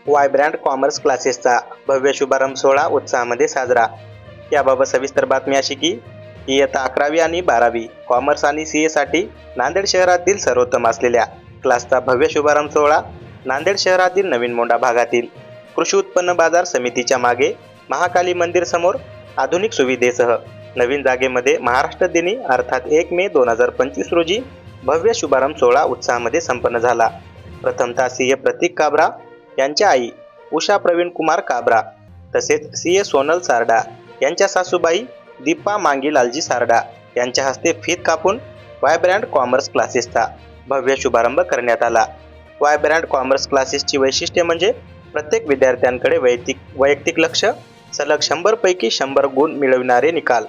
वायब्रँट commerce क्लासेसचा भव्य शुभारंभ सोहळा उत्साहामध्ये साजरा. याबाबत सविस्तर बातमी अशी की इयत्ता 11वी आणि 12वी कॉमर्स आणि CA साठी नांदेड शहरातील सर्वोत्तम असलेल्या क्लासचा भव्य शुभारंभ सोहळा नांदेड शहरातील नवीन मोंढा भागातील कृषी उत्पन्न बाजार समितीच्या मागे महाकाली मंदिर समोर आधुनिक सुविधेसह नवीन जागेमध्ये महाराष्ट्र दिनी अर्थात 1 मे 2025 रोजी भव्य शुभारंभ सोहळा उत्साहामध्ये संपन्न झाला. प्रथमतः CA प्रतीक काबरा यांच्या आई उषा प्रवीण कुमार काबरा तसेच CA सोनल सारडा यांच्या सासूबाई दीपा मांगीलालजी सारडा यांच्या हस्ते फीत कापून वायब्रँट कॉमर्स क्लासेसचा भव्य शुभारंभ करण्यात आला. वायब्रँट कॉमर्स क्लासेसची वैशिष्ट्ये म्हणजे प्रत्येक विद्यार्थ्यांकडे वैयक्तिक लक्ष, सलग 100 पैकी 100 गुण मिळविणारे निकाल,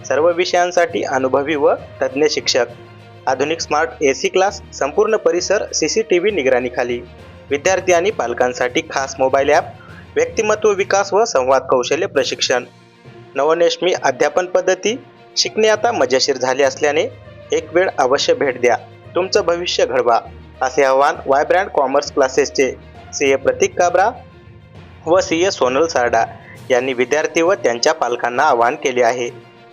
सर्व विषयांसाठी अनुभवी व तज्ज्ञ शिक्षक, आधुनिक स्मार्ट AC क्लास, संपूर्ण परिसर CCTV निगराणीखाली, विद्यार्थी आणि पालकांसाठी खास मोबाईल ॲप, व्यक्तिमत्व विकास व संवाद कौशल्य प्रशिक्षण, नवनेशमी अध्यापन पद्धती. शिकणे आता मजेशीर झाले असल्याने एक वेळ अवश्य भेट द्या, तुमचं भविष्य घडवा, असे आवाहन वायब्रँट कॉमर्स क्लासेसचे CA प्रतीक काबरा व CA सोनल सारडा यांनी विद्यार्थी व त्यांच्या पालकांना आवाहन केले आहे.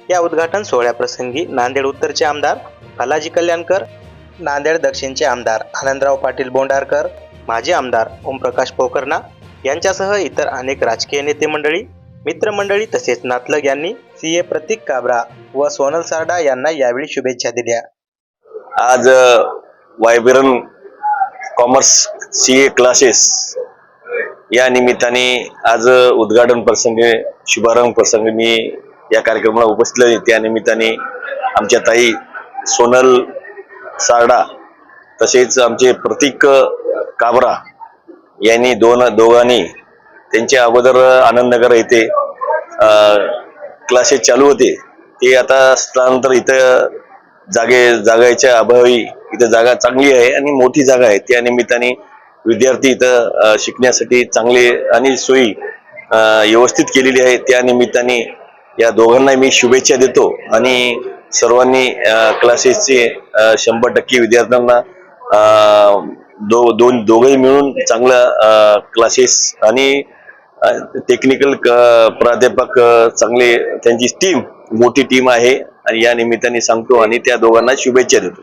या उद्घाटन सोहळ्याप्रसंगी नांदेड उत्तरचे आमदार फलाजी कल्याणकर, नांदेड दक्षिणचे आमदार आनंदराव पाटील बोंडारकर, माजी आमदार ओमप्रकाश पोकर्णा यांच्यासह इतर अनेक राजकीय नेते मंडळी, मित्रमंडळी तसेच नातलग यांनी CA प्रतीक काबरा व सोनल सारडा यांना यावेळी शुभेच्छा दिल्या. आज वायब्रँट कॉमर्स CA क्लासेस या निमित्ताने आज उद्घाटन प्रसंगी, शुभारंभ प्रसंगी मी या कार्यक्रमाला उपस्थित आहे. त्या निमित्ताने आमच्या ताई सोनल सारडा तसेच आमचे प्रतीक काबरा यांनी दोघांनी त्यांच्या अगोदर आनंदनगर येथे क्लासेस चालू होते, ते आता स्थलांतर इथं जागेच्या अभावी इथं जागा चांगली आहे आणि मोठी जागा आहे. त्या निमित्ताने विद्यार्थी इथं शिकण्यासाठी चांगले आणि सोयी व्यवस्थित केलेली आहे. त्या निमित्ताने या दोघांना मी शुभेच्छा देतो आणि सर्वांनी क्लासेसचे 100% विद्यार्थ्यांना दोघेही मिळून चांगला क्लासेस आणि टेक्निकल प्राध्यापक चांगले, त्यांची टीम मोठी टीम आहे आणि या निमित्ताने सांगतो आणि त्या दोघांना शुभेच्छा देतो.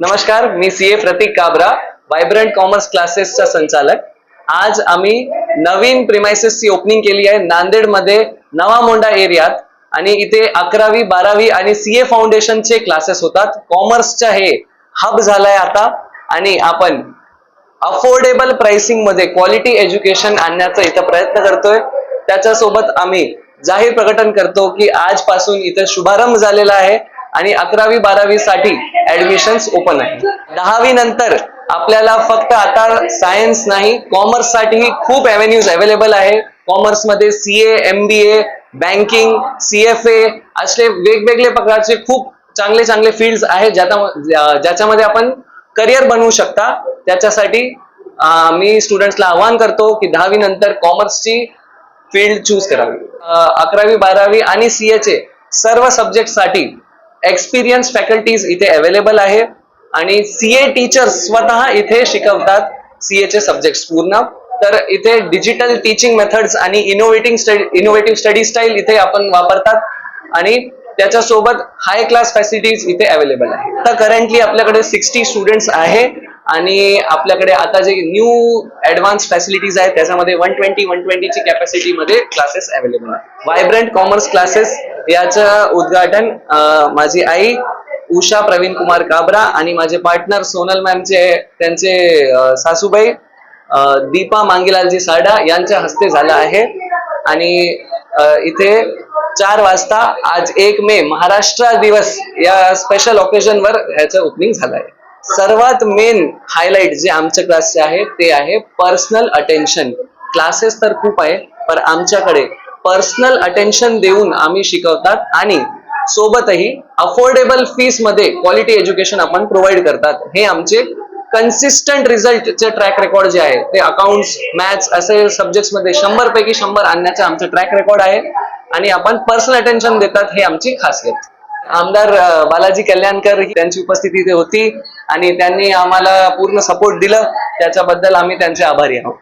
नमस्कार, मी CA प्रतीक काबरा, वायब्रँट कॉमर्स क्लासेसचा संचालक. आज आम्ही नवीन प्रिमाइसेसची ओपनिंग केली आहे नांदेड मध्ये नवा मोंढा एरियात आणि इथे 11वी 12वी आणि CA फाउंडेशनचे क्लासेस होतात. कॉमर्सचा हे हब झालाय आता आणि आपण अफोर्डेबल प्राइसिंग मध्ये क्वालिटी एज्युकेशन आणण्याचा इथं प्रयत्न करतोय. त्याच्यासोबत आम्ही जाहीर प्रकटन करतो की आजपासून इथं शुभारंभ झालेला आहे आणि 11वी 12वी साठी ऍडमिशन्स ओपन आहे. 10वी नंतर आपल्याला फक्त आता सायन्स नाही, कॉमर्स साठीही खूप एव्हेन्यूज अवेलेबल आहे. कॉमर्स मध्ये CA, MBA, बँकिंग, CFA असे वेगवेगळे प्रकारचे खूप चांगले फील्ड्स आहेत ज्याच्यामध्ये आपण करिअर बनवू शकता. त्याच्यासाठी मी स्टुडंट्सला आवाहन करतो की 10वी नंतर कॉमर्सची फील्ड चूज करावी. 11वी 12वी आणि CA चे सर्व सब्जेक्ट साठी एक्सपिरियन्स फॅकल्टीज इथे अवेलेबल आहे आणि CA टीचर्स स्वतः इथे शिकवतात CA चे सब्जेक्ट्स पूर्ण. तर इथे डिजिटल टीचिंग मेथड्स आणि इनोव्हेटिव्ह स्टडी स्टाईल इथे आपण वापरतात आणि त्याच्यासोबत हाय क्लास फॅसिलिटीज इथे अवेलेबल आहे. आता करंटली आपल्याकडे 60 स्टुडंट्स आहे आणि आपल्याकडे आता जे न्यू ऍडव्हान्स फॅसिलिटीज आहेत त्याच्यामध्ये 120 ची कॅपॅसिटी मध्ये क्लासेस अवेलेबल आहे. वायब्रँट कॉमर्स क्लासेस याचं उद्घाटन माझी आई उषा प्रवीण कुमार काबरा आणि माझे पार्टनर सोनल मॅमचे त्यांचे सासूबाई दीपा मांगीलालजी सारडा यांच्या हस्ते झाला आहे आणि इथे 4 वाजता आज 1 मे महाराष्ट्र दिवस या स्पेशल ऑकेजन वर ह्याचं ओपनिंग झालं आहे. सर्वात मेन हायलाइट जे आमच्या क्लासचे आहे ते आहे पर्सनल अटेन्शन. क्लासेस तर खूप आहे पण आमच्याकडे पर्सनल अटेन्शन देऊन आम्ही शिकवतात आणि सोबतही अफोर्डेबल फीस मध्ये क्वालिटी एज्युकेशन आपण प्रोव्हाइड करतात. हे आमचे कन्सिस्टंट रिझल्टचे ट्रॅक रेकॉर्ड जे आहे ते अकाउंट्स, मॅथ्स असे सब्जेक्ट्स मध्ये 100 पैकी 100 आणण्याचं आमचं ट्रॅक रेकॉर्ड आहे आणि आपण पर्सनल अटेन्शन देतात, हे आमची खासियत. आमदार बालाजी कल्याणकर त्यांची उपस्थिती इथे होती आणि त्यांनी आम्हाला पूर्ण सपोर्ट दिलं, त्याच्याबद्दल आम्ही त्यांचे आभारी आहोत.